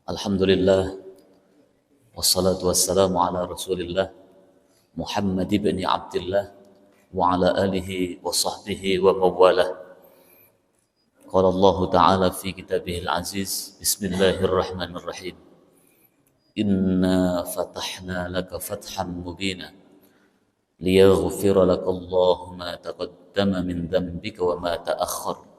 Alhamdulillah wassalatu wassalamu ala Rasulillah Muhammad ibn Abdullah wa ala alihi wa sahbihi wa mawalah. Qala Allah Ta'ala fi kitabihil aziz, bismillahirrahmanirrahim. Inna fatahna laka fathan mubina liyaghfira laka Allahu ma taqaddama min dhanbika wa ma ta'akhkhar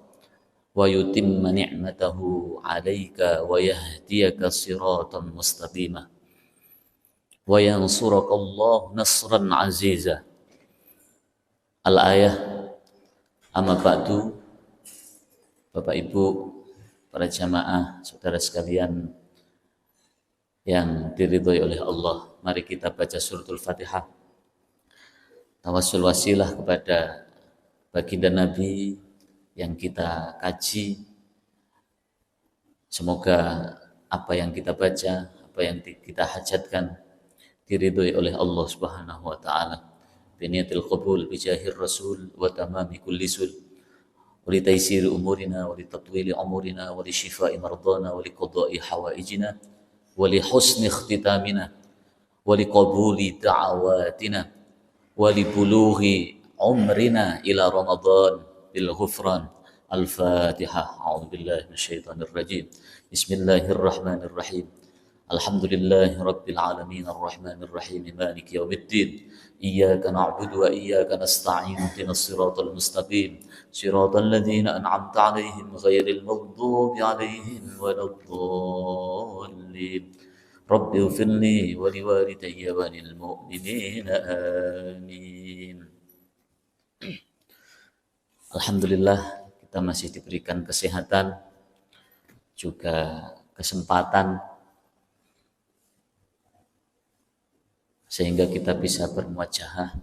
wa yutimma ni'matahu 'alaika wa yahdiyaka siratan mustaqima wa yansuraka Allah nasran 'aziza. Al-ayah. Amma ba'du. Bapak Ibu, para jamaah, saudara sekalian yang diridhoi oleh Allah, mari kita baca suratul Fatihah. Tawassul wasilah kepada baginda Nabi yang kita kaji. Semoga apa yang kita baca, apa yang kita hajatkan diridhoi oleh Allah Subhanahu wa taala. Biniyatil qabul bijahir rasul wa tamami kulli sul. Wa li taysiri umurina wa li tatwili umurina wa li shifai mardana wa li qada'i hawaijina wa li husni ikhtitamina wa li qabuli da'awatina wa li bulughi umrina ila Ramadan bil ghufran. Al-Fatihah. A'udzubillahi minasyaitonir rajim. Bismillahirrahmanirrahim. Alhamdulillahi rabbil alamin arrahmanir rahim maliki yaumiddin. Iyyaka na'budu wa iyyaka nasta'in ihdinas siratal mustaqim siratal ladzina an'amta 'alaihim ghairil maghdubi 'alaihim waladdallin. Rabbi ighfirli wa liwalidayya wa lil mu'minina amin. Alhamdulillah, kita masih diberikan kesehatan, juga kesempatan, sehingga kita bisa bermuajahah,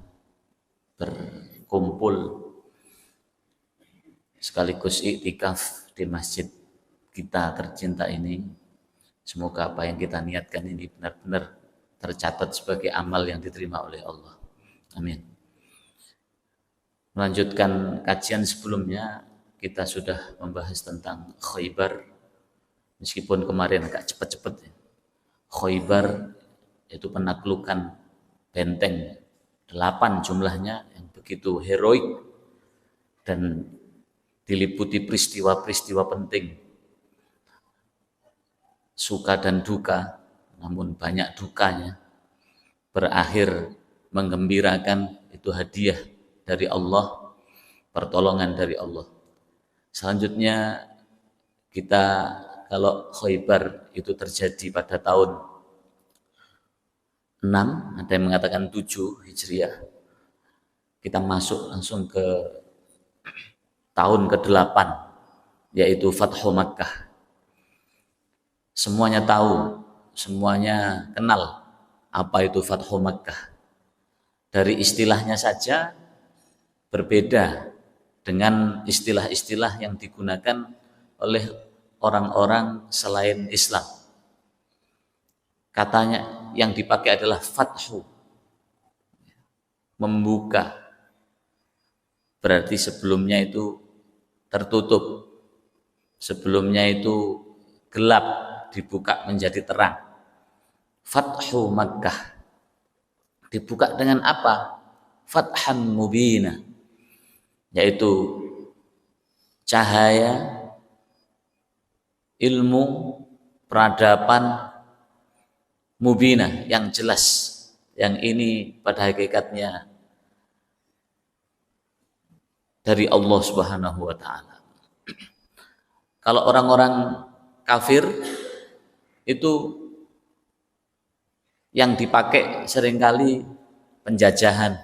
berkumpul, sekaligus iktikaf di masjid kita tercinta ini. Semoga apa yang kita niatkan ini benar-benar tercatat sebagai amal yang diterima oleh Allah. Amin. Melanjutkan kajian sebelumnya, kita sudah membahas tentang Khaybar. Meskipun kemarin agak cepat-cepat ya. Khaybar itu penaklukan benteng 8 jumlahnya yang begitu heroik dan diliputi peristiwa-peristiwa penting, suka dan duka, namun banyak dukanya, berakhir menggembirakan. Itu hadiah dari Allah, pertolongan dari Allah. Selanjutnya kita, kalau Khaybar itu terjadi pada tahun 6, ada yang mengatakan 7 Hijriah. Kita masuk langsung ke tahun ke-8, yaitu Fathu Makkah. Semuanya tahu, semuanya kenal apa itu Fathu Makkah. Dari istilahnya saja berbeda dengan istilah-istilah yang digunakan oleh orang-orang selain Islam. Katanya yang dipakai adalah fathu, membuka. Berarti sebelumnya itu tertutup, sebelumnya itu gelap, dibuka menjadi terang. Fathu Makkah dibuka dengan apa? Fathan mubina, yaitu cahaya, ilmu, peradaban mubina, yang jelas. Yang ini pada hakikatnya dari Allah Subhanahu wa taala. Kalau orang-orang kafir itu yang dipakai seringkali penjajahan,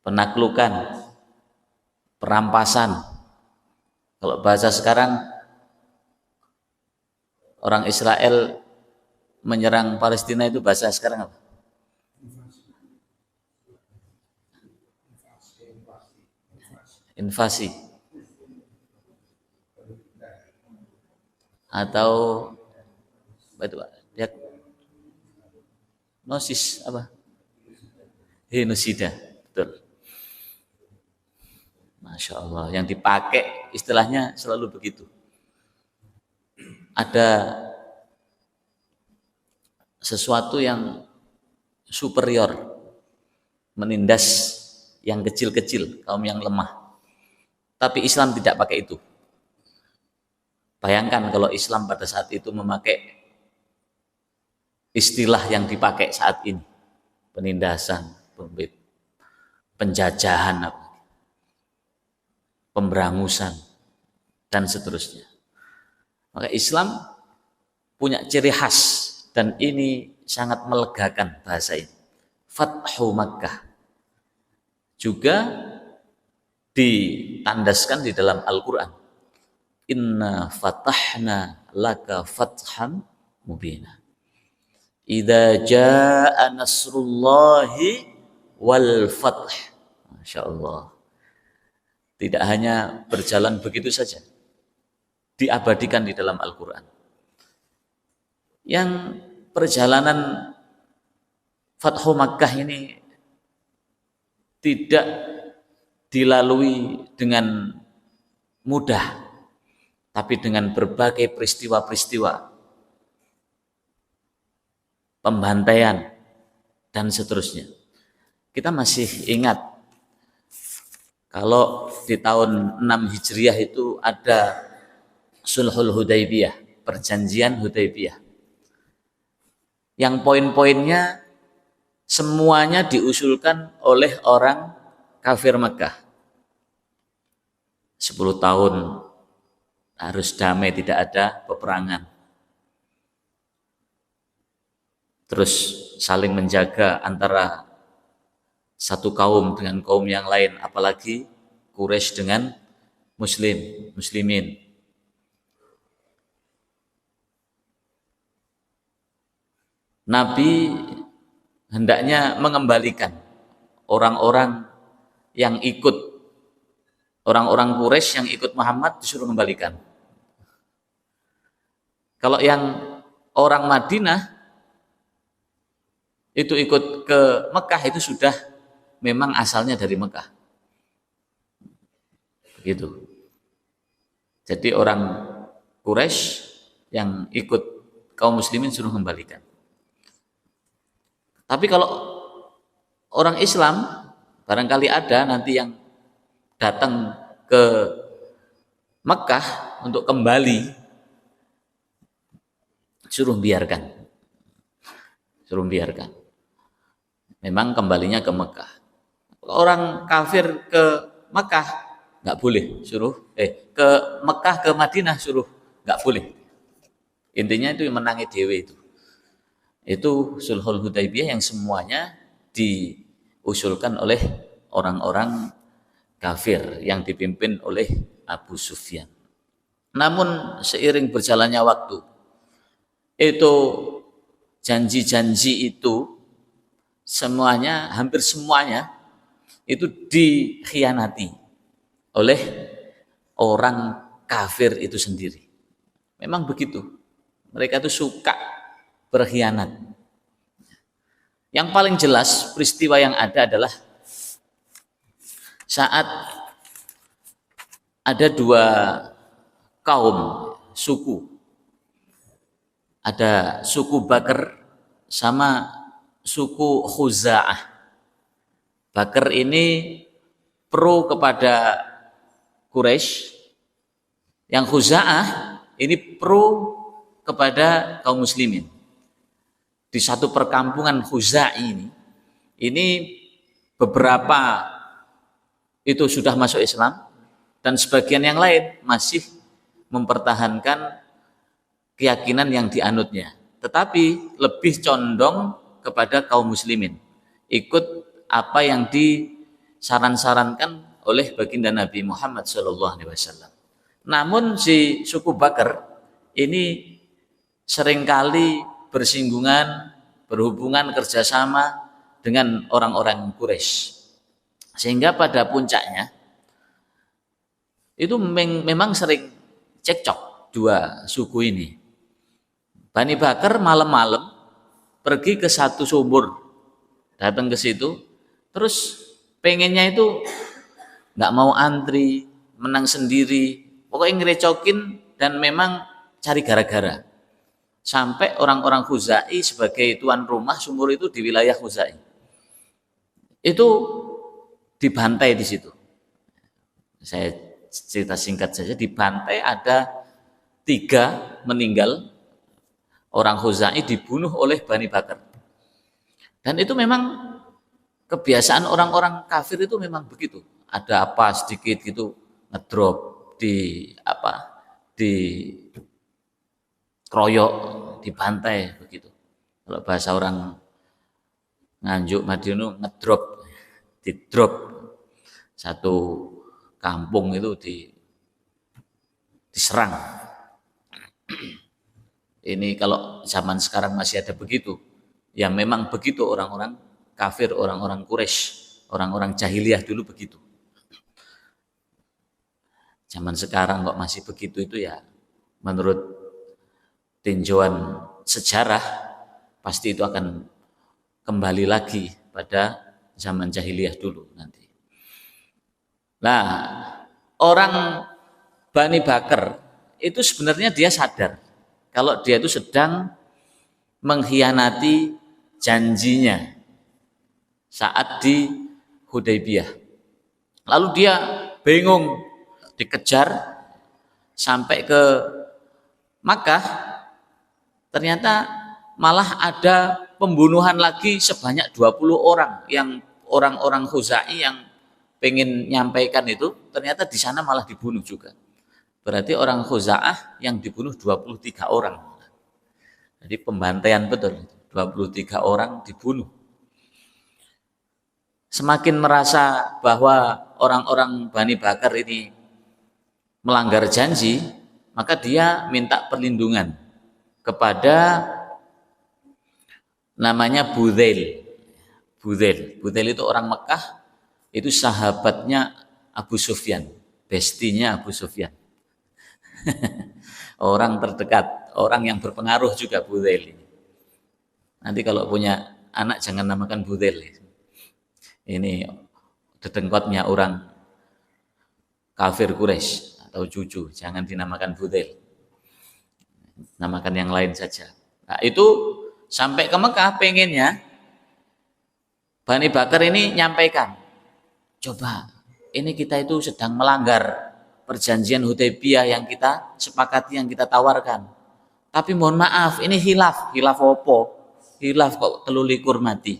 penaklukan, perampasan. Kalau bahasa sekarang, orang Israel menyerang Palestina, itu bahasa sekarang apa? Invasi. Atau apa itu Pak? Gnosis apa? Genosida, betul. Masya Allah, yang dipakai istilahnya selalu begitu. ada sesuatu yang superior, menindas yang kecil-kecil, kaum yang lemah. Tapi Islam tidak pakai itu. Bayangkan kalau Islam pada saat itu memakai istilah yang dipakai saat ini, penindasan, penjajahan, pemberangusan, dan seterusnya. Maka Islam punya ciri khas, dan ini sangat melegakan bahasa ini. Fathu Makkah juga ditandaskan di dalam Al-Quran. Inna fatahna laka fatham mubina. Idza jaa nasrullahi wal fath. Masya Allah. Tidak hanya berjalan begitu saja, diabadikan di dalam Al-Quran. Yang perjalanan Fathu Makkah ini tidak dilalui dengan mudah, tapi dengan berbagai peristiwa-peristiwa, pembantaian, dan seterusnya. Kita masih ingat kalau di tahun 6 Hijriah itu ada Sulhul Hudaybiyah, perjanjian Hudaybiyah, yang poin-poinnya semuanya diusulkan oleh orang kafir Mekah. 10 tahun harus damai, tidak ada peperangan. Terus saling menjaga antara satu kaum dengan kaum yang lain, apalagi Quraisy dengan muslimin. Nabi hendaknya mengembalikan orang-orang yang ikut, orang-orang Quraisy yang ikut Muhammad disuruh kembalikan. Kalau yang orang Madinah itu ikut ke Mekah, itu sudah memang asalnya dari Mekah. Begitu. Jadi orang Quraisy yang ikut kaum muslimin suruh kembalikan. Tapi kalau orang Islam, barangkali ada nanti yang datang ke Mekah untuk kembali, suruh biarkan. Memang kembalinya ke Mekah. Orang kafir ke Mekah nggak boleh suruh, ke Mekah ke Madinah suruh nggak boleh. Intinya itu menangi dewe itu. Itu Sulhul Hudaybiyah yang semuanya diusulkan oleh orang-orang kafir yang dipimpin oleh Abu Sufyan. Namun seiring berjalannya waktu, itu janji-janji itu semuanya, hampir semuanya itu dikhianati oleh orang kafir itu sendiri. Memang begitu. Mereka itu suka berkhianat. Yang paling jelas peristiwa yang ada adalah saat ada dua kaum, suku. Ada suku Bakr sama suku Khuza'ah. Bakr ini pro kepada Quraisy, yang Khuza'ah ini pro kepada kaum muslimin. Di satu perkampungan Khuza'i ini beberapa itu sudah masuk Islam, dan sebagian yang lain masih mempertahankan keyakinan yang dianutnya, tetapi lebih condong kepada kaum muslimin, ikut apa yang disaran-sarankan oleh baginda Nabi Muhammad SAW. Namun si suku Bakr ini seringkali bersinggungan, berhubungan kerjasama dengan orang-orang Quraisy, sehingga pada puncaknya itu memang sering cekcok dua suku ini. Bani Bakar malam-malam pergi ke satu sumur, datang ke situ, terus pengennya itu nggak mau antri, menang sendiri, pokoknya ngerecokin, dan memang cari gara-gara. Sampai orang-orang Khuzai sebagai tuan rumah sumur itu di wilayah Khuzai. Itu dibantai di situ. Saya cerita singkat saja, dibantai ada 3 meninggal, orang Khuzai dibunuh oleh Bani Bakar. Dan itu memang kebiasaan orang-orang kafir itu memang begitu. Ada apa sedikit gitu ngedrop di kroyok, dibantai begitu. Kalau bahasa orang Nganjuk Madiun ngedrop, didrop satu kampung itu diserang. Ini kalau zaman sekarang masih ada begitu. Ya memang begitu orang-orang kafir, orang-orang Quraisy, orang-orang jahiliyah dulu begitu. Zaman sekarang kok masih begitu itu ya menurut tinjauan sejarah pasti itu akan kembali lagi pada zaman jahiliyah dulu nanti. Nah, orang Bani Bakar itu sebenarnya dia sadar kalau dia itu sedang mengkhianati janjinya saat di Hudaybiyah. Lalu dia bingung, dikejar sampai ke Makkah, ternyata malah ada pembunuhan lagi sebanyak 20 orang yang orang-orang Khuzai yang pengen nyampaikan itu, ternyata di sana malah dibunuh juga. Berarti orang Khuza'ah yang dibunuh 23 orang. Jadi pembantaian betul, 23 orang dibunuh. Semakin merasa bahwa orang-orang Bani Bakar ini melanggar janji, maka dia minta perlindungan kepada namanya Budzail. Budzail itu orang Mekah, itu sahabatnya Abu Sufyan, bestinya Abu Sufyan. Orang terdekat, orang yang berpengaruh juga Budzail ini. Nanti kalau punya anak jangan namakan Budzail. Ini dedengkotnya orang kafir Quraisy atau cucu, jangan dinamakan Budzail. Namakan yang lain saja. Nah, itu sampai ke Mekah pengennya Bani Bakar ini nyampaikan, coba ini kita itu sedang melanggar perjanjian Hudaybiyah yang kita sepakati, yang kita tawarkan. Tapi mohon maaf, ini hilaf opo? Hilaf kok 13 mati.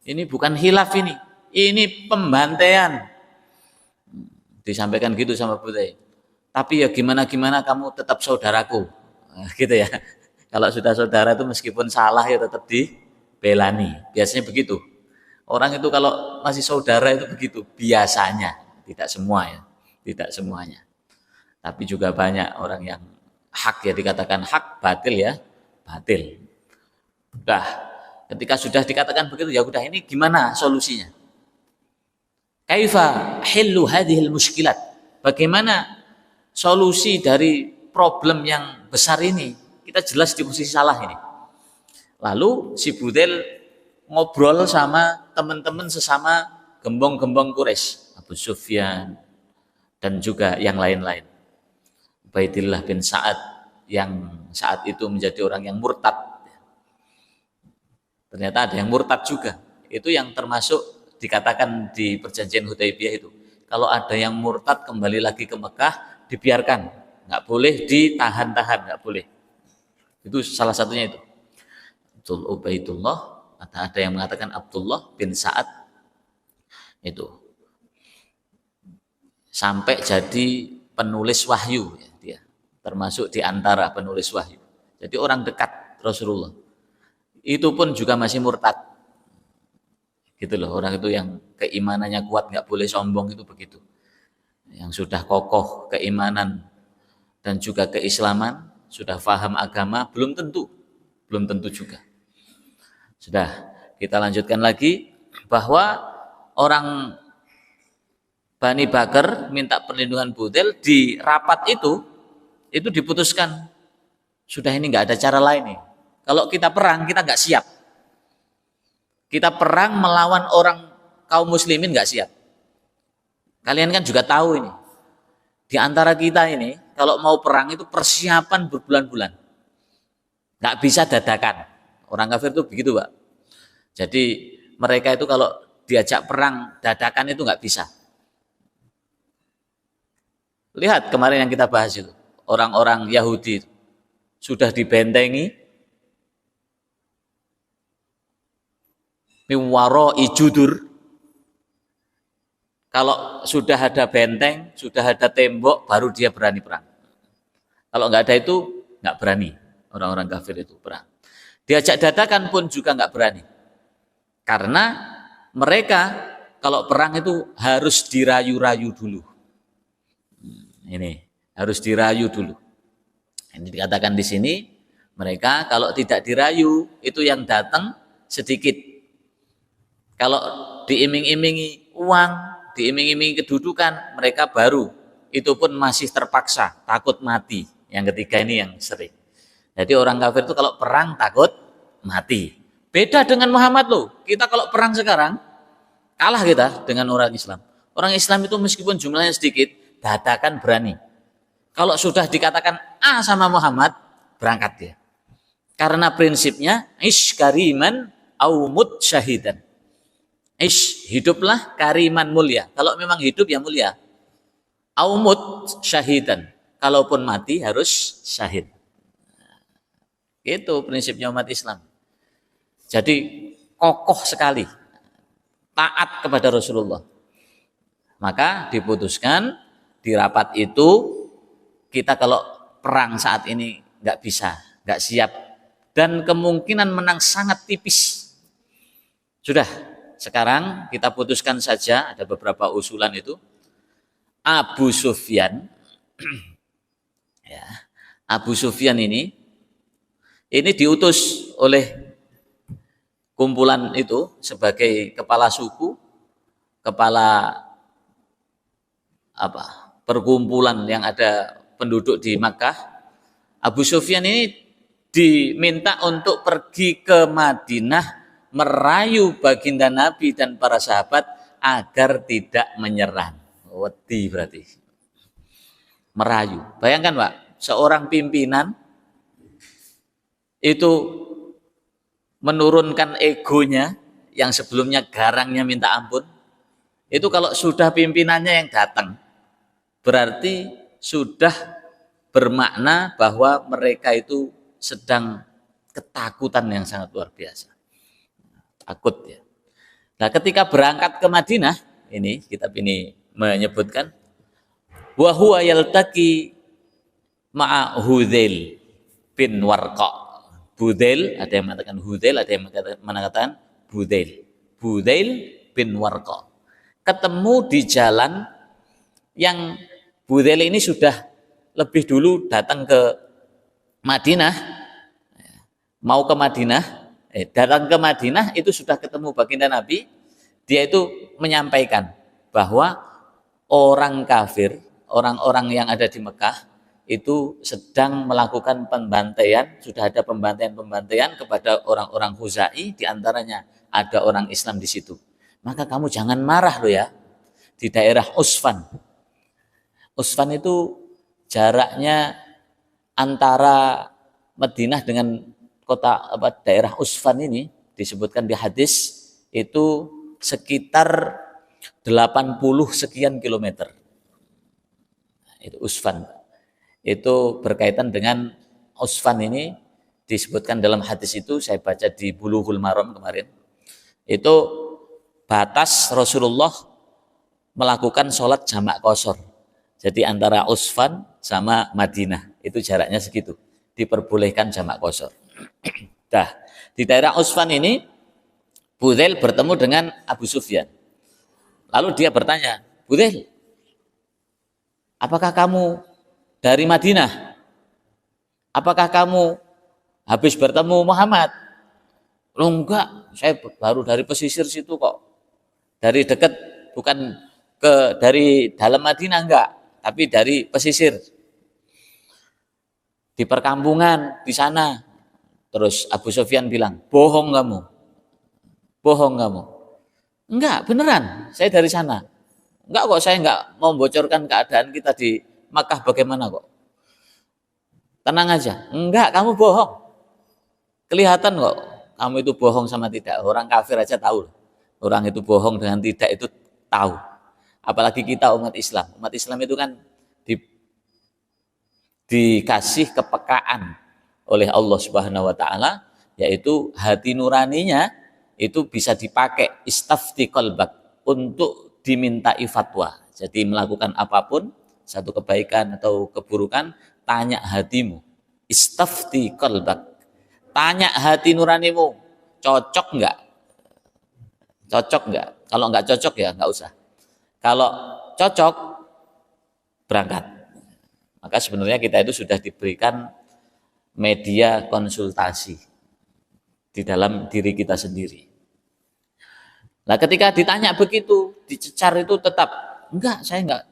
Ini bukan hilaf ini pembantaian. Disampaikan gitu sama Budzail. Tapi ya gimana kamu tetap saudaraku. Nah, gitu ya. Kalau sudah saudara itu meskipun salah ya tetap dibelani. Biasanya begitu. Orang itu kalau masih saudara itu begitu biasanya, tidak semua ya. Tidak semuanya. Tapi juga banyak orang yang hak ya dikatakan hak, batil ya batil. Udah, ketika sudah dikatakan begitu ya udah, ini gimana solusinya? Kaifa hillu hadhil muskilat? Bagaimana solusi dari problem yang besar ini? Kita jelas di posisi salah ini. Lalu si Budzail ngobrol sama teman-teman sesama gembong-gembong Quraisy, Abu Sufyan dan juga yang lain-lain. Ubaidillah bin Sa'ad yang saat itu menjadi orang yang murtad. Ternyata ada yang murtad juga. Itu yang termasuk dikatakan di perjanjian Hudaybiyah itu. Kalau ada yang murtad kembali lagi ke Mekah, dibiarkan. Nggak boleh ditahan-tahan, nggak boleh. Itu salah satunya itu. Ubaidullah, ada yang mengatakan Abdullah bin Sa'ad itu. Sampai jadi penulis wahyu ya, dia termasuk di antara penulis wahyu. Jadi orang dekat Rasulullah. Itu pun juga masih murtad. Gitu loh, orang itu yang keimanannya kuat, nggak boleh sombong itu begitu. Yang sudah kokoh keimanan dan juga keislaman, sudah paham agama, belum tentu juga. Sudah, kita lanjutkan lagi bahwa orang Bani Bakar minta perlindungan Budzail. Di rapat itu diputuskan sudah, ini nggak ada cara lain nih. Kalau kita perang kita nggak siap. Kita perang melawan orang kaum muslimin nggak siap. Kalian kan juga tahu ini. Di antara kita ini kalau mau perang itu persiapan berbulan-bulan. Nggak bisa dadakan. Orang kafir itu begitu, Pak. Jadi mereka itu kalau diajak perang dadakan itu nggak bisa. Lihat kemarin yang kita bahas itu. Orang-orang Yahudi sudah dibentengi miwaro ijudur. Kalau sudah ada benteng, sudah ada tembok, baru dia berani perang. Kalau nggak ada itu, nggak berani orang-orang kafir itu perang. Diajak dadakan pun juga nggak berani. Karena mereka kalau perang itu harus dirayu-rayu dulu. Ini harus dirayu dulu. Ini dikatakan di sini, mereka kalau tidak dirayu, itu yang datang sedikit. Kalau diiming-imingi uang, diiming-imingi kedudukan, mereka baru. Itu pun masih terpaksa, takut mati. Yang ketiga ini yang sering. Jadi orang kafir itu kalau perang takut mati. Beda dengan Muhammad loh. Kita kalau perang sekarang, kalah kita dengan orang Islam. Orang Islam itu meskipun jumlahnya sedikit, dadakan berani. Kalau sudah dikatakan A sama Muhammad, berangkat dia. Karena prinsipnya, ish kariman aumut syahidan. Ish, hiduplah kariman mulia. Kalau memang hidup ya mulia. Aumut syahidan. Kalaupun mati harus syahid. Itu prinsipnya umat Islam. Jadi kokoh sekali. Taat kepada Rasulullah. Maka diputuskan di rapat itu, kita kalau perang saat ini nggak bisa, nggak siap. Dan kemungkinan menang sangat tipis. Sudah, sekarang kita putuskan saja, ada beberapa usulan itu. Abu Sufyan, ya, Abu Sufyan ini diutus oleh kumpulan itu sebagai kepala suku, kepala perkumpulan yang ada penduduk di Makkah. Abu Sufyan ini diminta untuk pergi ke Madinah merayu baginda Nabi dan para sahabat agar tidak menyerang. Wedi berarti. Merayu. Bayangkan Pak, seorang pimpinan itu menurunkan egonya yang sebelumnya garangnya minta ampun. Itu kalau sudah pimpinannya yang datang, berarti sudah bermakna bahwa mereka itu sedang ketakutan yang sangat luar biasa. Takut ya. Nah, ketika berangkat ke Madinah, ini kitab ini menyebutkan wa huwa yaltaqi ma'a Hudzail bin Warqa. Budzail, ada yang mengatakan Hudzail, ada yang mengatakan Budzail. Budzail bin Warqa. Ketemu di jalan yang Budzail ini sudah lebih dulu datang ke Madinah, mau ke Madinah, datang ke Madinah itu sudah ketemu baginda Nabi. Dia itu menyampaikan bahwa orang kafir, orang-orang yang ada di Mekah itu sedang melakukan pembantaian, sudah ada pembantaian kepada orang-orang Khuzai, diantaranya ada orang Islam di situ. Maka kamu jangan marah loh ya. Di daerah Usfan. Usfan itu jaraknya antara Madinah dengan kota daerah Usfan ini disebutkan di hadis itu sekitar 80 sekian kilometer. Itu Usfan. Itu berkaitan dengan Usfan ini disebutkan dalam hadis itu, saya baca di Bulughul Maram kemarin. Itu batas Rasulullah melakukan sholat jamak qashar. Jadi antara Usfan sama Madinah itu jaraknya segitu. Diperbolehkan jamak qashar. Nah, di daerah Usfan ini Budzail bertemu dengan Abu Sufyan. Lalu dia bertanya, Budzail, apakah kamu dari Madinah? Apakah kamu habis bertemu Muhammad? Loh enggak, saya baru dari pesisir situ kok. Dari dekat, bukan dari dalam Madinah enggak, tapi dari pesisir. Di perkampungan di sana. Terus Abu Sufyan bilang, bohong kamu. Bohong kamu. Enggak, beneran, saya dari sana. Enggak kok, saya enggak mau membocorkan keadaan kita di Makkah bagaimana kok. Tenang aja. Enggak, kamu bohong. Kelihatan kok kamu itu bohong sama tidak. Orang kafir aja tahu. Orang itu bohong dengan tidak itu tahu. Apalagi kita umat Islam. Umat Islam itu kan dikasih kepekaan oleh Allah Subhanahu wa taala, yaitu hati nuraninya itu bisa dipakai istafti qalbak untuk dimintai fatwa. Jadi melakukan apapun, satu kebaikan atau keburukan, tanya hatimu. Istafti qalbak. Tanya hati nuranimu, cocok enggak? Cocok enggak? Kalau enggak cocok ya enggak usah. Kalau cocok, berangkat. Maka sebenarnya kita itu sudah diberikan media konsultasi di dalam diri kita sendiri. Nah, ketika ditanya begitu, dicecar itu tetap, enggak, saya enggak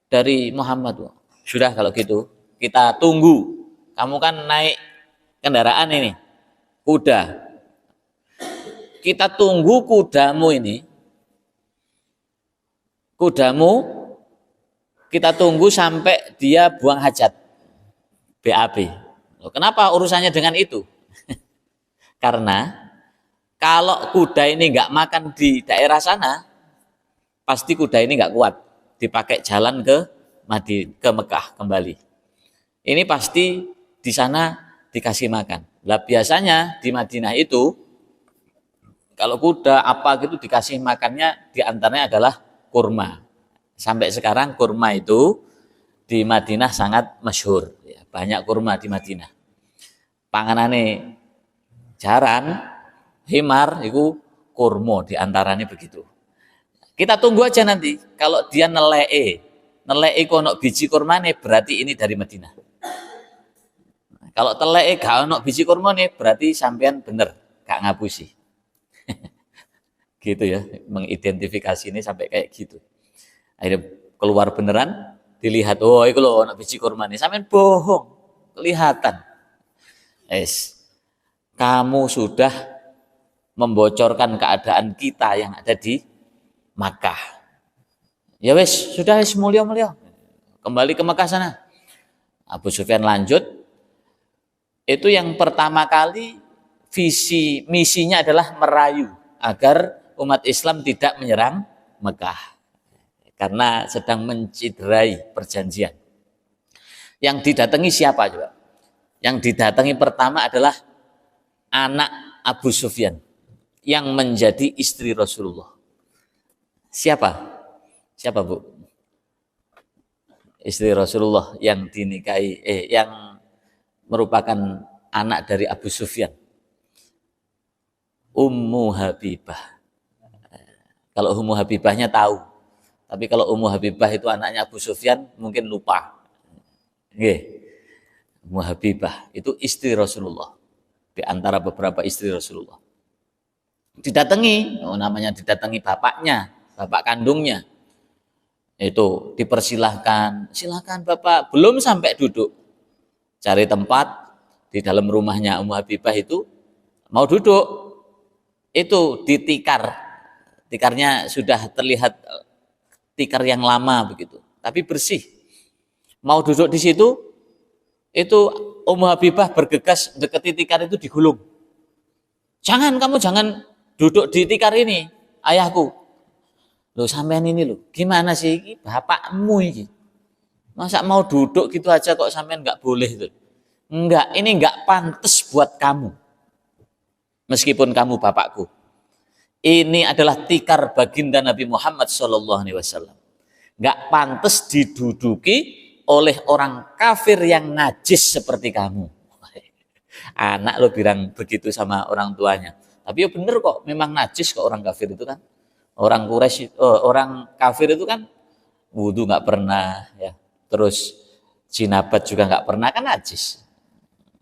dari Muhammad. Sudah kalau gitu, kita tunggu. Kamu kan naik kendaraan ini, kuda. Kita tunggu kudamu ini. Kudamu kita tunggu sampai dia buang hajat. BAB. Kenapa urusannya dengan itu? Karena kalau kuda ini nggak makan di daerah sana, pasti kuda ini nggak kuat. Dipakai jalan ke Mekah kembali. Ini pasti di sana dikasih makan. Lah biasanya di Madinah itu, kalau kuda apa gitu dikasih makannya diantaranya adalah kurma. Sampai sekarang kurma itu di Madinah sangat masyhur. Banyak kurma di Madinah. Panganane jaran, himar, itu kurma diantaranya begitu. Kita tunggu aja nanti. Kalau dia neleke kono biji kurmane, berarti ini dari Madinah. Kalau teleke gak ono biji kurmane, berarti sampean bener, gak ngapusi. Gitu ya, mengidentifikasi ini sampai kayak gitu. Akhirnya keluar beneran, dilihat, oh itu loh anak biji kurma ini, sampean bohong, kelihatan. Kamu sudah membocorkan keadaan kita yang ada di Makkah. Ya wes, sudah wes mulia-mulia. Kembali ke Makkah sana. Abu Sufyan lanjut. Itu yang pertama kali misinya adalah merayu agar umat Islam tidak menyerang Makkah. Karena sedang menciderai perjanjian. Yang didatangi siapa juga? Yang didatangi pertama adalah anak Abu Sufyan yang menjadi istri Rasulullah. Siapa? Siapa, Bu? Istri Rasulullah yang dinikahi, yang merupakan anak dari Abu Sufyan. Ummu Habibah. Kalau Ummu Habibahnya tahu. Tapi kalau Ummu Habibah itu anaknya Abu Sufyan, mungkin lupa. Ummu Habibah itu istri Rasulullah. Di antara beberapa istri Rasulullah. Didatangi, namanya didatangi bapaknya, bapak kandungnya. Itu dipersilahkan, silakan Bapak, belum sampai duduk. Cari tempat di dalam rumahnya Ummu Habibah itu, mau duduk. Itu ditikar. Tikarnya sudah terlihat tikar yang lama begitu, tapi bersih. Mau duduk di situ, itu Ummu Habibah bergegas deketi tikar itu digulung. Kamu jangan duduk di tikar ini, ayahku. Loh sampean ini loh, gimana sih ini bapakmu ini? Masa mau duduk gitu aja kok sampean nggak boleh itu? Enggak, ini nggak pantas buat kamu. Meskipun kamu bapakku. Ini adalah tikar baginda Nabi Muhammad SAW. Gak pantas diduduki oleh orang kafir yang najis seperti kamu. Anak lo bilang begitu sama orang tuanya. Tapi ya bener kok, memang najis kok orang kafir itu kan. Orang Quraisy, orang kafir itu kan wudu gak pernah, ya. Terus jinabat juga gak pernah, kan najis.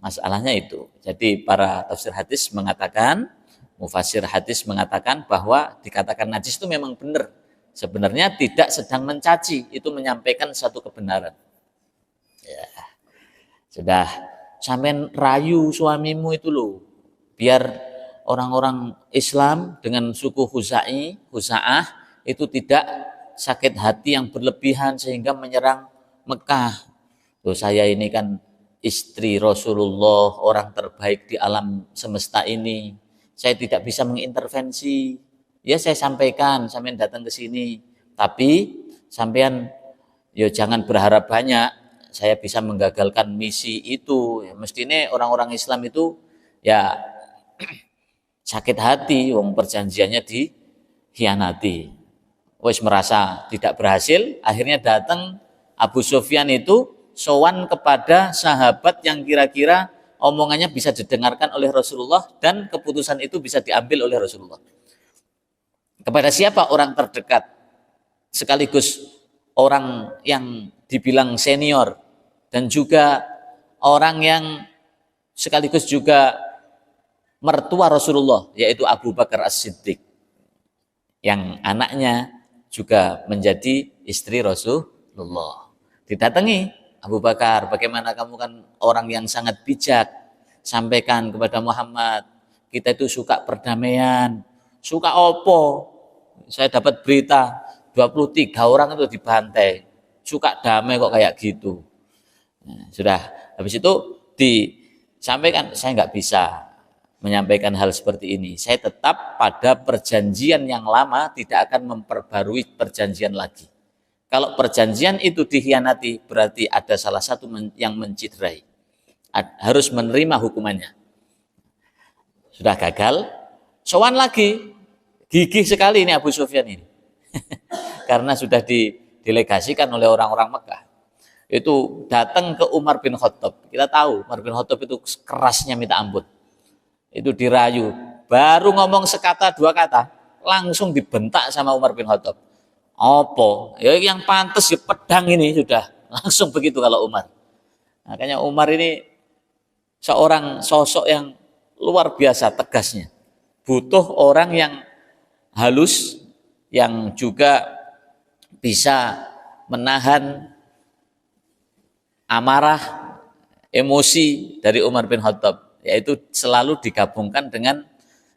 Masalahnya itu. Jadi para tafsir hadis mengatakan, mufasir hadis mengatakan bahwa dikatakan najis itu memang benar. Sebenarnya tidak sedang mencaci, itu menyampaikan satu kebenaran. Ya. Sudah, sampean rayu suamimu itu loh, biar orang-orang Islam dengan suku Khuza'ah itu tidak sakit hati yang berlebihan sehingga menyerang Mekah. Loh, saya ini kan istri Rasulullah, orang terbaik di alam semesta ini. Saya tidak bisa mengintervensi. Ya saya sampaikan, sampean datang ke sini. Tapi sampean ya jangan berharap banyak. Saya bisa menggagalkan misi itu. Ya, mestinya orang-orang Islam itu ya sakit hati, wong perjanjiannya dikhianati. Wis merasa tidak berhasil, akhirnya datang Abu Sufyan itu sowan kepada sahabat yang kira-kira omongannya bisa didengarkan oleh Rasulullah dan keputusan itu bisa diambil oleh Rasulullah. Kepada siapa? Orang terdekat, sekaligus orang yang dibilang senior dan juga orang yang sekaligus juga mertua Rasulullah, yaitu Abu Bakar As-Siddiq, yang anaknya juga menjadi istri Rasulullah. Didatangi, Abu Bakar, bagaimana kamu kan orang yang sangat bijak, sampaikan kepada Muhammad, kita itu suka perdamaian. Suka opo? Saya dapat berita 23 orang itu dibantai. Suka damai kok kayak gitu. Nah, sudah, habis itu disampaikan, saya nggak bisa menyampaikan hal seperti ini. Saya tetap pada perjanjian yang lama, tidak akan memperbarui perjanjian lagi. Kalau perjanjian itu dikhianati, berarti ada salah satu yang menciderai. Harus menerima hukumannya. Sudah gagal, sowan lagi. Gigih sekali ini Abu Sufyan ini. Karena sudah didelegasikan oleh orang-orang Mekah. Itu datang ke Umar bin Khattab. Kita tahu Umar bin Khattab itu kerasnya minta ampun. Itu dirayu, baru ngomong sekata dua kata langsung dibentak sama Umar bin Khattab. Apa? Ya yang pantas ya pedang ini sudah langsung begitu kalau Umar. Makanya Umar ini seorang sosok yang luar biasa tegasnya. Butuh orang yang halus, yang juga bisa menahan amarah, emosi dari Umar bin Khattab. Yaitu selalu digabungkan dengan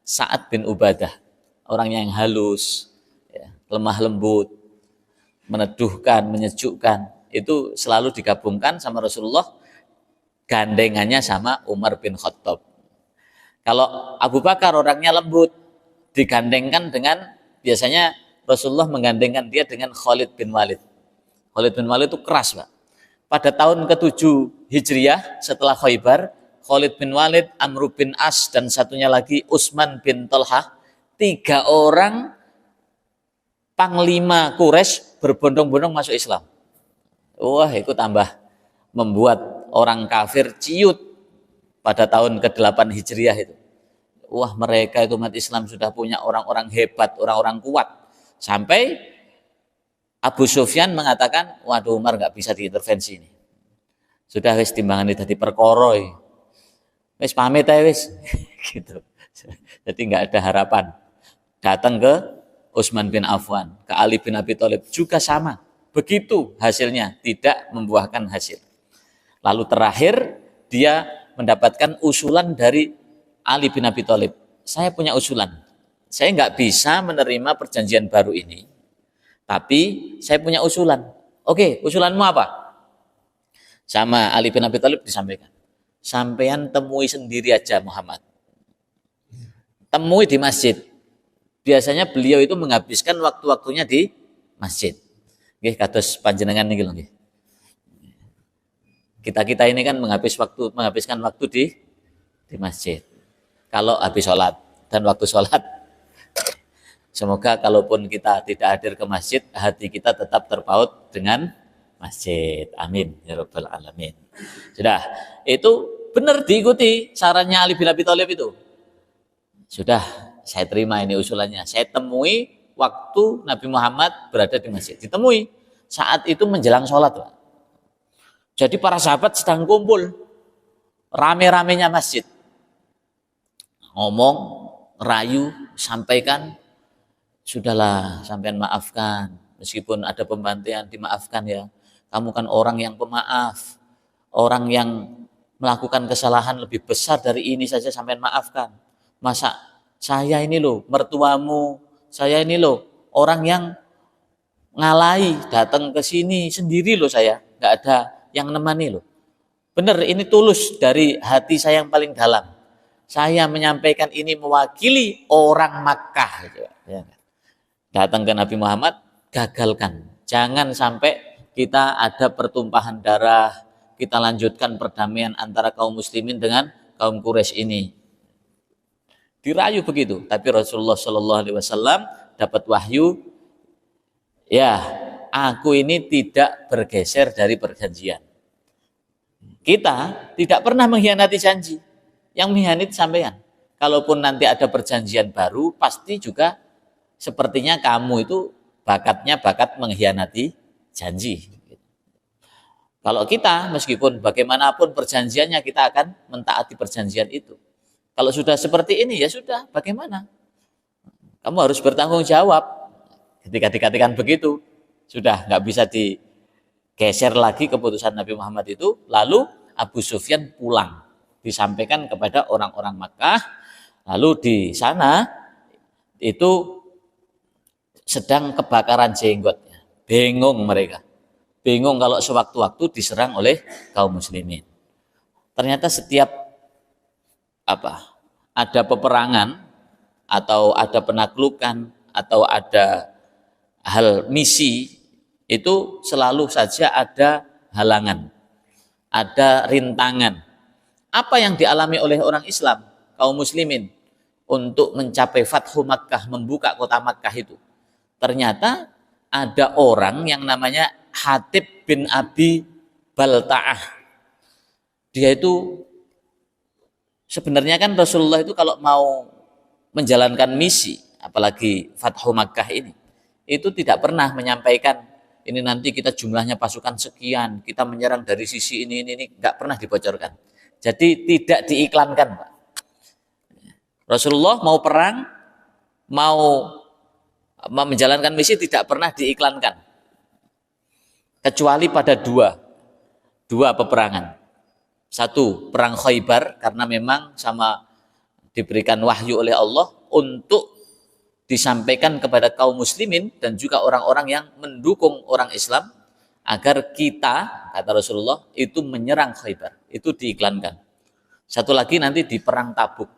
Sa'ad bin Ubadah, orang yang halus, ya, lemah lembut, meneduhkan, menyejukkan, itu selalu digabungkan sama Rasulullah, gandengannya sama Umar bin Khattab. Kalau Abu Bakar orangnya lembut, digandengkan dengan, biasanya Rasulullah menggandengkan dia dengan Khalid bin Walid. Khalid bin Walid itu keras, Pak. Pada tahun ke-7 Hijriah setelah Khaybar, Khalid bin Walid, Amr bin As, dan satunya lagi Utsman bin Talhah, 3 orang panglima Quraisy berbondong-bondong masuk Islam. Wah, itu tambah membuat orang kafir ciut pada tahun ke-8 Hijriah itu. Wah, mereka itu umat Islam sudah punya orang-orang hebat, orang-orang kuat. Sampai Abu Sufyan mengatakan, waduh Umar nggak bisa diintervensi ini. Sudah wis timbangan itu diperkoroi. Wis pamit aja wis gitu. Jadi nggak ada harapan. Datang ke Utsman bin Affan, ke Ali bin Abi Thalib juga sama. Begitu hasilnya, tidak membuahkan hasil. Lalu terakhir dia mendapatkan usulan dari Ali bin Abi Thalib. Saya punya usulan. Saya nggak bisa menerima perjanjian baru ini. Tapi saya punya usulan. Oke, usulanmu apa? Sama Ali bin Abi Thalib disampaikan. Sampean temui sendiri aja Muhammad. Temui di masjid. Biasanya beliau itu menghabiskan waktu-waktunya di masjid. Nggih, kados panjenengan niki lho nggih. Kita ini kan menghabiskan waktu di masjid. Kalau habis sholat dan waktu sholat, semoga kalaupun kita tidak hadir ke masjid, hati kita tetap terpaut dengan masjid. Amin ya rabbal alamin. Sudah, itu benar diikuti sarannya Ali bin Abi Thalib itu. Sudah, saya terima ini usulannya. Saya temui waktu Nabi Muhammad berada di masjid. Ditemui saat itu menjelang sholat, Pak. Jadi para sahabat sedang kumpul, rame-ramenya masjid. Ngomong, rayu, sampaikan, sudahlah, sampean maafkan. Meskipun ada pembantaian, dimaafkan ya. Kamu kan orang yang pemaaf, orang yang melakukan kesalahan lebih besar dari ini saja sampean maafkan. Masa saya ini loh, mertuamu, saya ini loh, orang yang ngalai datang ke sini sendiri loh saya, nggak ada yang nemani loh. Benar, ini tulus dari hati saya yang paling dalam. Saya menyampaikan ini mewakili orang Makkah. Ya. Datang ke Nabi Muhammad, gagalkan. Jangan sampai kita ada pertumpahan darah, kita lanjutkan perdamaian antara kaum muslimin dengan kaum Quraisy ini. Dirayu begitu, tapi Rasulullah Shallallahu Alaihi Wasallam dapat wahyu, ya aku ini tidak bergeser dari perjanjian. Kita tidak pernah mengkhianati janji. Yang mengkhianati sampean. Kalaupun nanti ada perjanjian baru, pasti juga sepertinya kamu itu bakatnya bakat mengkhianati janji. Kalau kita, meskipun bagaimanapun perjanjiannya, kita akan mentaati perjanjian itu. Kalau sudah seperti ini, ya sudah, bagaimana? Kamu harus bertanggung jawab. Ketika dikatakan begitu, sudah nggak bisa digeser lagi keputusan Nabi Muhammad itu. Lalu Abu Sufyan pulang, disampaikan kepada orang-orang Makkah. Lalu di sana itu sedang kebakaran jenggot. Bingung mereka. Bingung kalau sewaktu-waktu diserang oleh kaum muslimin. Ternyata setiap ada peperangan atau ada penaklukan atau ada hal misi, itu selalu saja ada halangan, ada rintangan. Apa yang dialami oleh orang Islam, kaum muslimin, untuk mencapai Fathu Makkah, membuka kota Makkah itu? Ternyata ada orang yang namanya Hatib bin Abi Balta'ah. Dia itu sebenarnya kan Rasulullah itu kalau mau menjalankan misi, apalagi Fathu Makkah ini, itu tidak pernah menyampaikan ini nanti kita jumlahnya pasukan sekian, kita menyerang dari sisi ini, nggak pernah dibocorkan. Jadi tidak diiklankan, Pak. Rasulullah mau perang, mau menjalankan misi tidak pernah diiklankan. Kecuali pada dua peperangan. Satu, perang Khaybar, karena memang sama diberikan wahyu oleh Allah untuk disampaikan kepada kaum muslimin dan juga orang-orang yang mendukung orang Islam agar kita, kata Rasulullah, itu menyerang Khaybar. Itu diiklankan. Satu lagi nanti di perang Tabuk.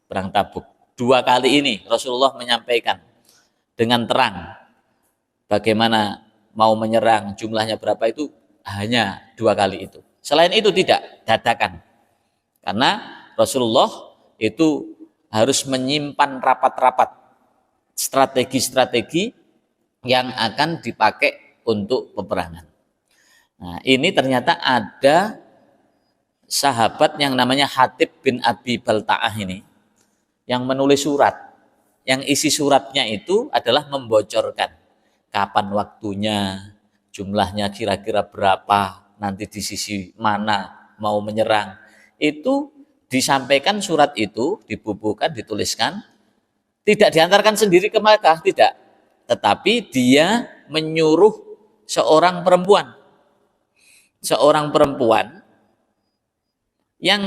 Perang Tabuk. 2 kali ini Rasulullah menyampaikan dengan terang bagaimana mau menyerang, jumlahnya berapa, itu hanya 2 kali itu. Selain itu tidak, dadakan. Karena Rasulullah itu harus menyimpan rapat-rapat strategi-strategi yang akan dipakai untuk peperangan. Nah, ini ternyata ada sahabat yang namanya Hatib bin Abi Balta'ah ini yang menulis surat. Yang isi suratnya itu adalah membocorkan kapan waktunya, jumlahnya kira-kira berapa, nanti di sisi mana mau menyerang. Itu disampaikan, surat itu dibubuhkan, dituliskan, tidak diantarkan sendiri ke Makkah, tidak. Tetapi dia menyuruh seorang perempuan yang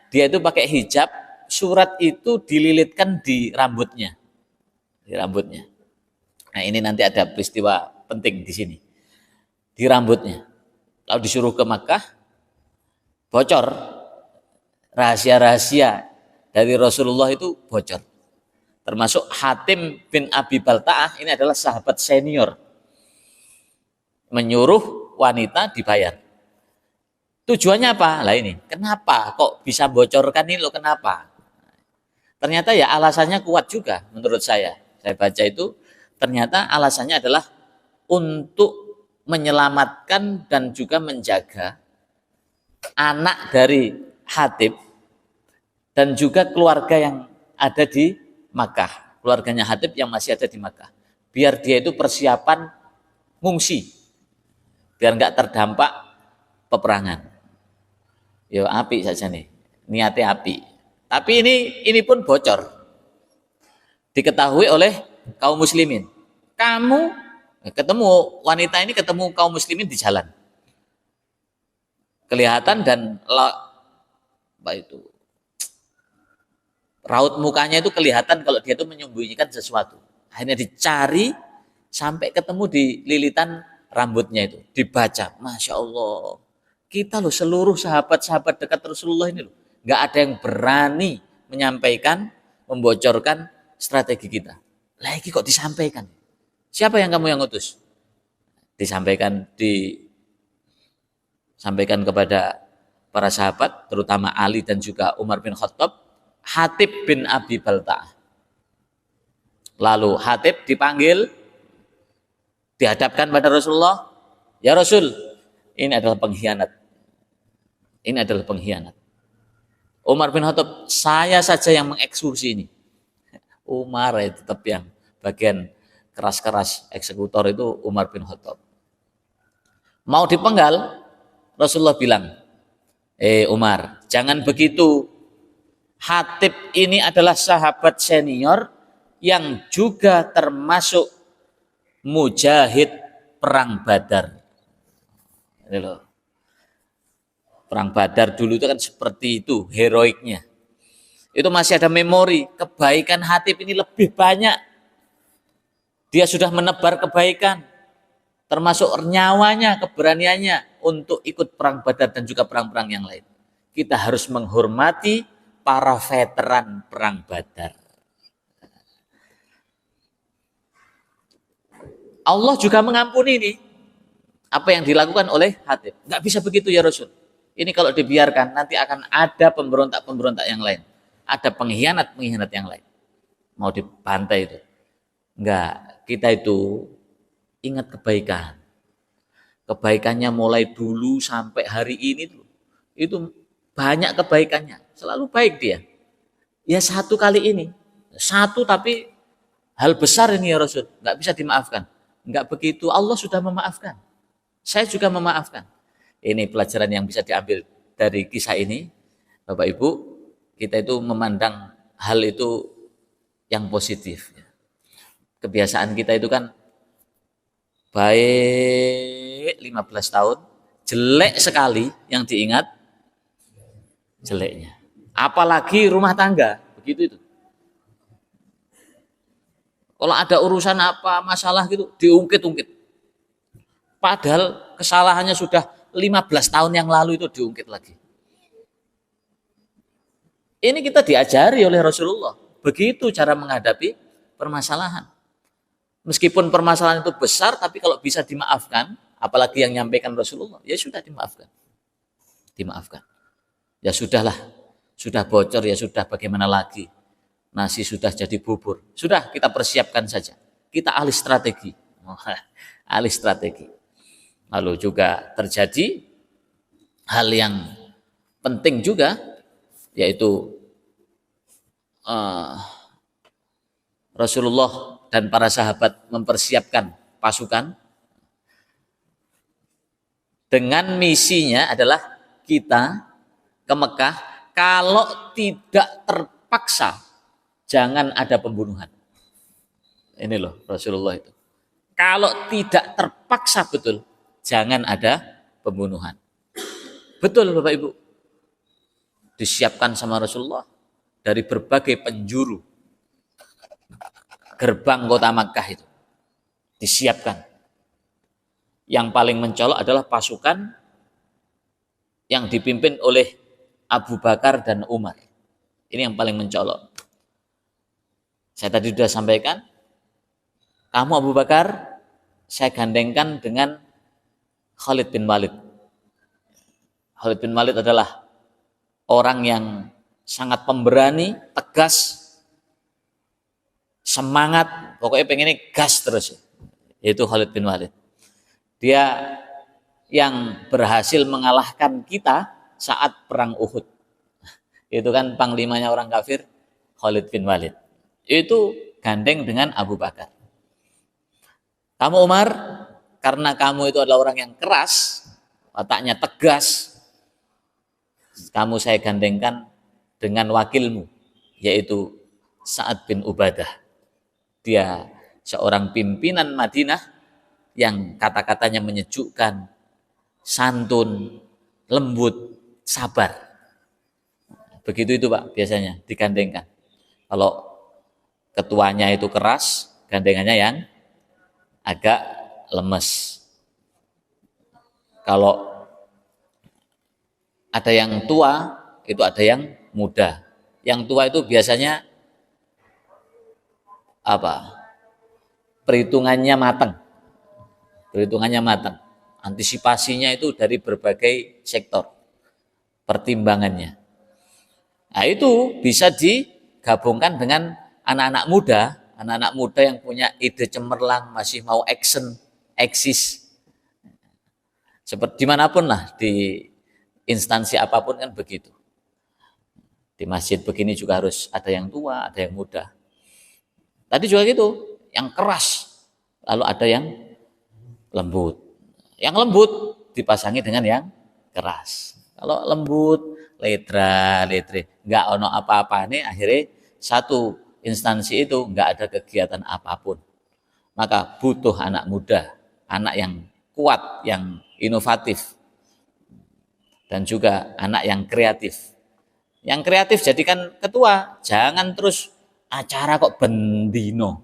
dia itu pakai hijab, surat itu dililitkan di rambutnya. Nah, ini nanti ada peristiwa penting di sini. Di rambutnya. Lalu disuruh ke Makkah, bocor. Rahasia-rahasia dari Rasulullah itu bocor. Termasuk Hatim bin Abi Balta'ah, ini adalah sahabat senior. Menyuruh wanita dibayar. Tujuannya apa? Lah ini, kenapa kok bisa bocorkan ini loh, kenapa? Ternyata ya alasannya kuat juga menurut saya. Saya baca itu, ternyata alasannya adalah untuk menyelamatkan dan juga menjaga anak dari Hatib dan juga keluarga yang ada di Makkah. Keluarganya Hatib yang masih ada di Makkah. Biar dia itu persiapan ngungsi. Biar nggak terdampak peperangan. Ya api saja nih, niatnya api. Tapi ini pun bocor. Diketahui oleh kaum muslimin. Kamu ketemu wanita ini, ketemu kaum muslimin di jalan. Kelihatan dan apa itu? Raut mukanya itu kelihatan kalau dia itu menyembunyikan sesuatu. Akhirnya dicari sampai ketemu di lilitan rambutnya itu. Dibaca, Masya Allah. Kita loh, seluruh sahabat-sahabat dekat Rasulullah ini loh, nggak ada yang berani menyampaikan, membocorkan strategi kita. Lagi kok disampaikan? Siapa yang kamu yang utus? Disampaikan kepada para sahabat, terutama Ali dan juga Umar bin Khattab, Hatib bin Abi Balta'ah. Lalu Hatib dipanggil, dihadapkan pada Rasulullah, ya Rasul, ini adalah pengkhianat. Ini adalah pengkhianat. Umar bin Khattab, saya saja yang mengeksekusi ini. Umar itu tetap yang bagian keras-keras eksekutor itu Umar bin Khattab. Mau dipenggal, Rasulullah bilang, Umar, jangan begitu. Hatib ini adalah sahabat senior yang juga termasuk mujahid perang Badar. Ini loh. Perang Badar dulu itu kan seperti itu, heroiknya. Itu masih ada memori, kebaikan Hatib ini lebih banyak. Dia sudah menebar kebaikan, termasuk nyawanya, keberaniannya untuk ikut perang Badar dan juga perang-perang yang lain. Kita harus menghormati para veteran perang Badar. Allah juga mengampuni ini apa yang dilakukan oleh Hatib. Nggak bisa begitu ya Rasul. Ini kalau dibiarkan nanti akan ada pemberontak-pemberontak yang lain. Ada pengkhianat-pengkhianat yang lain. Mau dibantai itu. Enggak, kita itu ingat kebaikan. Kebaikannya mulai dulu sampai hari ini tuh. Itu banyak kebaikannya. Selalu baik dia. Ya satu kali ini. Satu tapi hal besar ini ya Rasul. Enggak bisa dimaafkan. Enggak begitu, Allah sudah memaafkan. Saya juga memaafkan. Ini pelajaran yang bisa diambil dari kisah ini. Bapak Ibu, kita itu memandang hal itu yang positif. Kebiasaan kita itu kan baik 15 tahun, jelek sekali yang diingat jeleknya. Apalagi rumah tangga, begitu itu. Kalau ada urusan apa, masalah gitu, diungkit-ungkit. Padahal kesalahannya sudah 15 tahun yang lalu itu diungkit lagi. Ini kita diajari oleh Rasulullah. Begitu cara menghadapi permasalahan. Meskipun permasalahan itu besar, tapi kalau bisa dimaafkan, apalagi yang nyampaikan Rasulullah, ya sudah dimaafkan. Dimaafkan. Ya sudahlah, sudah bocor, ya sudah, bagaimana lagi. Nasi sudah jadi bubur. Sudah, kita persiapkan saja. Kita alih strategi. Alih strategi. Lalu juga terjadi hal yang penting juga, yaitu Rasulullah dan para sahabat mempersiapkan pasukan dengan misinya adalah kita ke Mekah kalau tidak terpaksa jangan ada pembunuhan. Ini loh Rasulullah itu. Kalau tidak terpaksa betul, jangan ada pembunuhan. Betul Bapak Ibu. Disiapkan sama Rasulullah dari berbagai penjuru gerbang kota Makkah itu. Disiapkan. Yang paling mencolok adalah pasukan yang dipimpin oleh Abu Bakar dan Umar. Ini yang paling mencolok. Saya tadi sudah sampaikan, kamu Abu Bakar, saya gandengkan dengan Khalid bin Walid. Khalid bin Walid adalah orang yang sangat pemberani, tegas, semangat, pokoknya pengennya gas terus. Yaitu Khalid bin Walid. Dia yang berhasil mengalahkan kita saat perang Uhud. Itu kan panglimanya orang kafir, Khalid bin Walid. Itu gandeng dengan Abu Bakar. Kamu Umar, karena kamu itu adalah orang yang keras, wataknya tegas, kamu saya gandengkan dengan wakilmu, yaitu Sa'ad bin Ubadah. Dia seorang pimpinan Madinah yang kata-katanya menyejukkan, santun, lembut, sabar. Begitu itu Pak, biasanya digandengkan. Kalau ketuanya itu keras, gandengannya yang agak lemes. Kalau Ada yang tua, itu ada yang muda. Yang tua itu biasanya apa? Perhitungannya matang. Perhitungannya matang. Antisipasinya itu dari berbagai sektor pertimbangannya. Nah, itu bisa digabungkan dengan anak-anak muda yang punya ide cemerlang, masih mau action, eksis. Seperti dimanapun lah, di instansi apapun kan begitu. Di masjid begini juga harus ada yang tua, ada yang muda. Tadi juga gitu, yang keras, lalu ada yang lembut. Yang lembut dipasangi dengan yang keras. Kalau lembut, letre, nggak ono apa-apa nih, akhirnya satu instansi itu nggak ada kegiatan apapun. Maka butuh anak muda, anak yang kuat, yang inovatif, dan juga anak yang kreatif. Yang kreatif jadikan ketua, jangan terus acara kok bendino.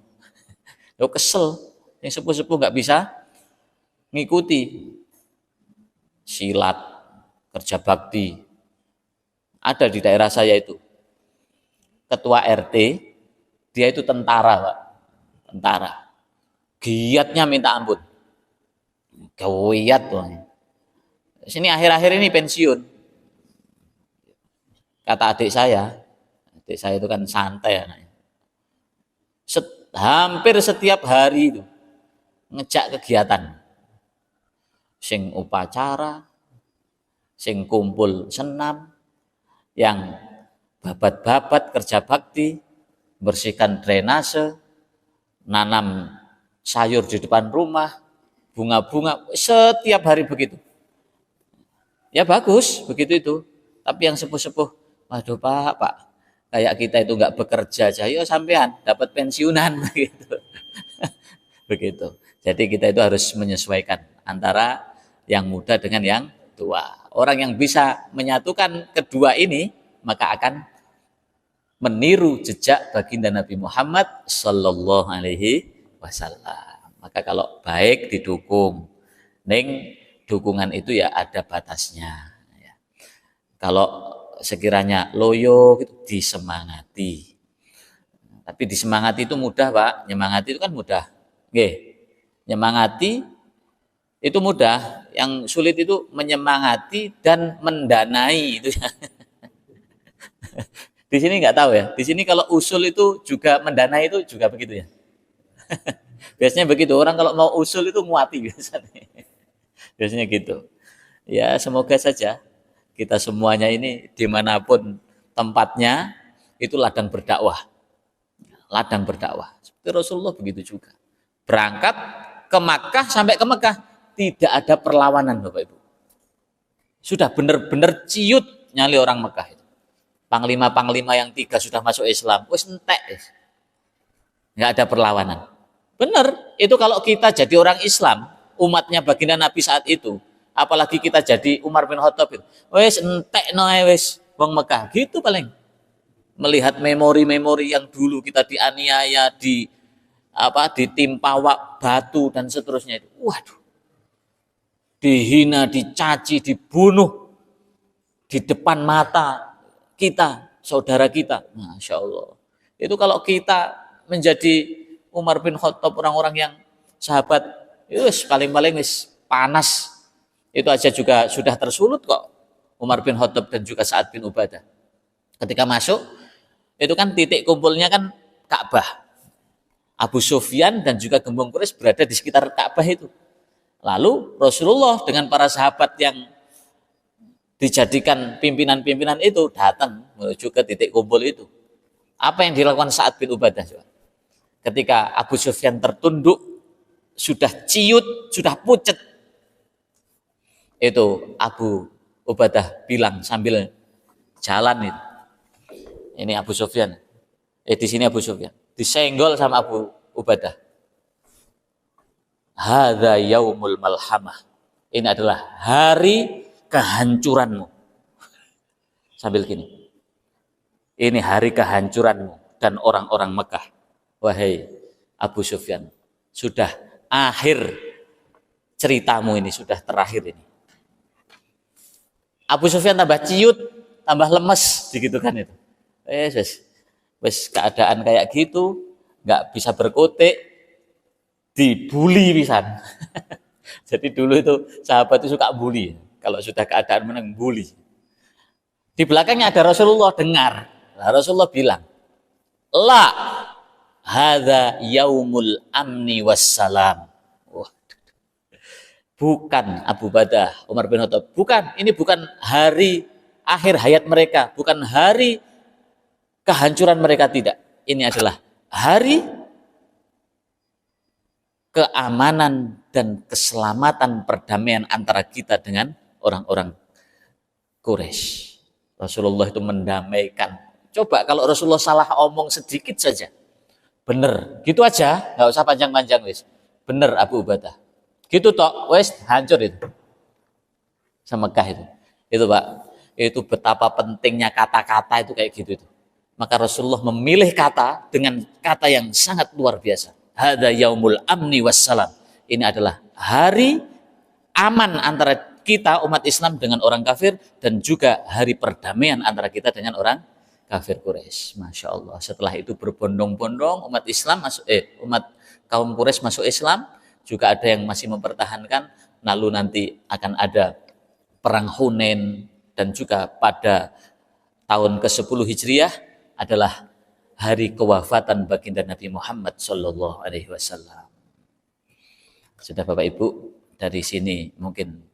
Lo kesel, yang sepuh-sepuh nggak bisa ngikuti silat, kerja bakti. Ada di daerah saya itu ketua RT, dia itu tentara, Pak. Tentara. Giatnya minta ampun. Giat tuh. Sini akhir-akhir ini pensiun. Kata adik saya itu kan santai anaknya. Hampir setiap hari itu ngejak kegiatan. Sing upacara, sing kumpul senam, yang babat-babat kerja bakti, bersihkan drainase, nanam sayur di depan rumah, bunga-bunga, setiap hari begitu. Ya bagus, begitu itu. Tapi yang sepuh-sepuh, waduh Pak, kayak kita itu nggak bekerja aja, yuk sampean dapat pensiunan begitu. Begitu. Jadi kita itu harus menyesuaikan antara yang muda dengan yang tua. Orang yang bisa menyatukan kedua ini maka akan meniru jejak baginda Nabi Muhammad Sallallahu Alaihi Wasallam. Maka kalau baik didukung, neng dukungan itu ya ada batasnya. Kalau sekiranya loyo gitu, disemangati. Tapi disemangati itu mudah, Pak. Nyemangati itu kan mudah. Nggih. Nyemangati itu mudah. Yang sulit itu menyemangati dan mendanai itu. Di sini nggak tahu ya. Di sini kalau usul itu juga mendanai itu juga begitu ya. Biasanya begitu. Orang kalau mau usul itu nguati biasanya. Biasanya gitu. Ya semoga saja kita semuanya ini dimanapun tempatnya itu ladang berdakwah. Ladang berdakwah. Seperti Rasulullah begitu juga. Berangkat ke Makkah sampai ke Mekah tidak ada perlawanan Bapak Ibu. Sudah benar-benar ciut nyali orang Mekah itu. Panglima-panglima yang 3 sudah masuk Islam. Wis entek. Nggak ada perlawanan. Benar, itu kalau kita jadi orang Islam, umatnya baginda Nabi saat itu, apalagi kita jadi Umar bin Khattab itu, wis entek noe wis wong Mekah, gitu paling. Melihat memori-memori yang dulu kita dianiaya, ditimpa batu dan seterusnya itu. Waduh. Dihina, dicaci, dibunuh di depan mata kita, saudara kita. Masya Allah. Itu kalau kita menjadi Umar bin Khattab, orang-orang yang sahabat, yus paling-paling wis panas. Itu aja juga sudah tersulut kok. Umar bin Khattab dan juga Sa'ad bin Ubadah. Ketika masuk, itu kan titik kumpulnya kan Ka'bah. Abu Sufyan dan juga gembong Quraisy berada di sekitar Ka'bah itu. Lalu Rasulullah dengan para sahabat yang dijadikan pimpinan-pimpinan itu datang menuju ke titik kumpul itu. Apa yang dilakukan Sa'ad bin Ubadah? Ketika Abu Sufyan tertunduk, sudah ciut, sudah pucet. Itu Abu Ubadah bilang sambil jalan itu. Ini Abu Sufyan. Di sini Abu Sufyan. Disenggol sama Abu Ubadah. Hadza yaumul malhamah. Ini adalah hari kehancuranmu. Sambil gini. Ini hari kehancuranmu dan orang-orang Mekah. Wahai Abu Sufyan, sudah akhir ceritamu ini, sudah terakhir ini. Abu Sufyan tambah ciut, tambah lemes, gitu kan itu. Wes keadaan kayak gitu, nggak bisa berkutik, dibully pisan. Jadi dulu itu sahabat itu suka bully. Kalau sudah keadaan menang, bully. Di belakangnya ada Rasulullah dengar. Nah, Rasulullah bilang, la hadza yaumul amni wassalam. Wah, bukan Abu Badah, Umar bin Khattab, bukan, ini bukan hari akhir hayat mereka, bukan hari kehancuran mereka, tidak. Ini adalah hari keamanan dan keselamatan perdamaian antara kita dengan orang-orang Quraisy. Rasulullah itu mendamaikan. Coba kalau Rasulullah salah omong sedikit saja, bener, gitu aja, nggak usah panjang-panjang wis. Bener Abu Ubadah. Gitu tok, wis hancur itu. Sama Mekah itu. Itu Pak, itu betapa pentingnya kata-kata itu kayak gitu itu. Maka Rasulullah memilih kata dengan kata yang sangat luar biasa. Hadza yaumul amni wassalam. Ini adalah hari aman antara kita umat Islam dengan orang kafir, dan juga hari perdamaian antara kita dengan orang kafir Quraisy. Masya Allah. Setelah itu berbondong-bondong umat Islam masuk umat kaum Quraisy masuk Islam, juga ada yang masih mempertahankan. Lalu nanti akan ada perang Hunain, dan juga pada tahun ke-10 Hijriah adalah hari kewafatan baginda Nabi Muhammad Shallallahu Alaihi Wasallam. Sudah Bapak Ibu, dari sini mungkin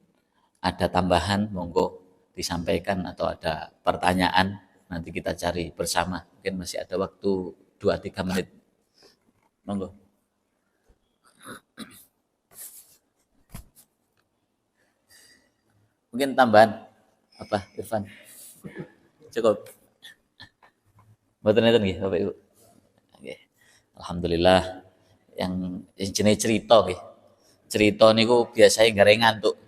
ada tambahan, monggo disampaikan, atau ada pertanyaan nanti kita cari bersama. Mungkin masih ada waktu 2-3 menit. Monggo. Mungkin tambahan apa, Irfan? Cukup. Mboten nenten nggih Bapak Ibu. Nggih. Alhamdulillah yang jenis cerita nggih. Cerita niku biasanya nggak ngantuk.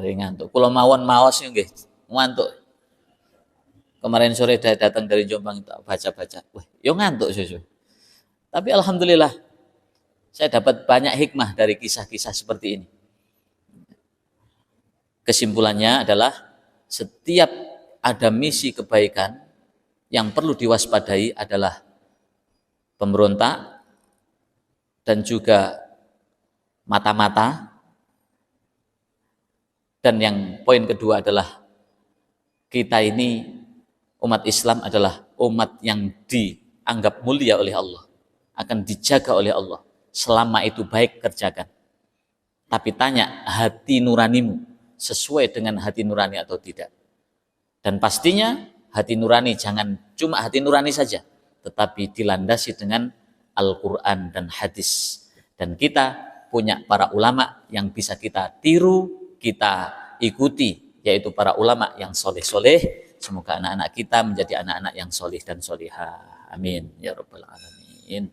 Ngantuk. Kula mawon maos nggih, ngantuk. Kemarin sore datang dari Jombang, tak baca-baca. Wah, yo ngantuk susu. Tapi alhamdulillah saya dapat banyak hikmah dari kisah-kisah seperti ini. Kesimpulannya adalah setiap ada misi kebaikan, yang perlu diwaspadai adalah pemberontak dan juga mata-mata. Dan yang poin kedua adalah kita ini umat Islam adalah umat yang dianggap mulia oleh Allah, akan dijaga oleh Allah. Selama itu baik kerjakan. Tapi tanya hati nuranimu sesuai dengan hati nurani atau tidak. Dan pastinya hati nurani jangan cuma hati nurani saja, tetapi dilandasi dengan Al-Quran dan hadis. Dan kita punya para ulama yang bisa kita tiru, kita ikuti, yaitu para ulama yang soleh-soleh. Semoga anak-anak kita menjadi anak-anak yang soleh dan solehah. Amin ya rabbal alamin.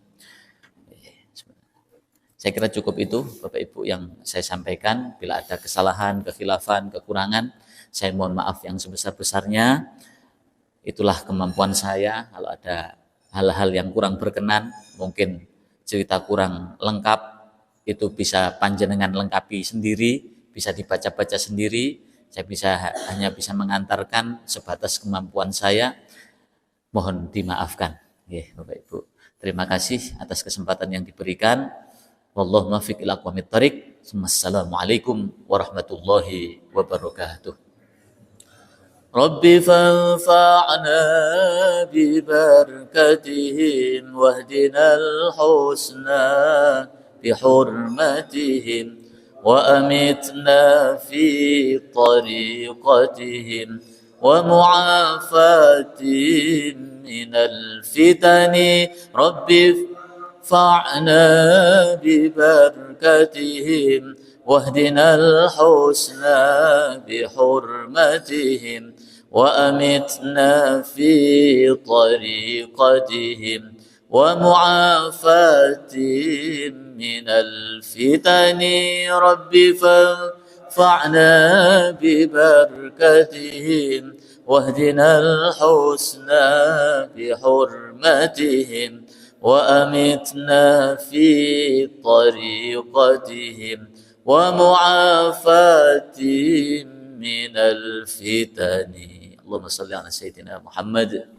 Saya kira cukup itu Bapak Ibu yang saya sampaikan. Bila ada kesalahan, kekhilafan, kekurangan, saya mohon maaf yang sebesar-besarnya. Itulah kemampuan saya. Kalau ada hal-hal yang kurang berkenan, mungkin cerita kurang lengkap, itu bisa panjenengan lengkapi sendiri, bisa dibaca-baca sendiri. Saya hanya bisa mengantarkan sebatas kemampuan saya. Mohon dimaafkan. Bapak Ibu, terima kasih atas kesempatan yang diberikan. Wallahu muwaffiq ila aqwamit thariq. Assalamualaikum warahmatullahi wabarakatuh. Rabbi fanfa'na bi barakatihim wahdinal husna bi hurmatihim wa amitna fi tariqatihim wa mu'afatihim minal fitani. Rabbi فاعنا ببركتهم واهدنا الحسنى بحرمتهم وأمتنا في طريقتهم ومعافاتهم من الفتن. رب فانفعنا ببركتهم واهدنا الحسنى بحرمتهم وأمتنا في طريقتهم ومعافاتهم من الفتن اللهم صل على سيدنا محمد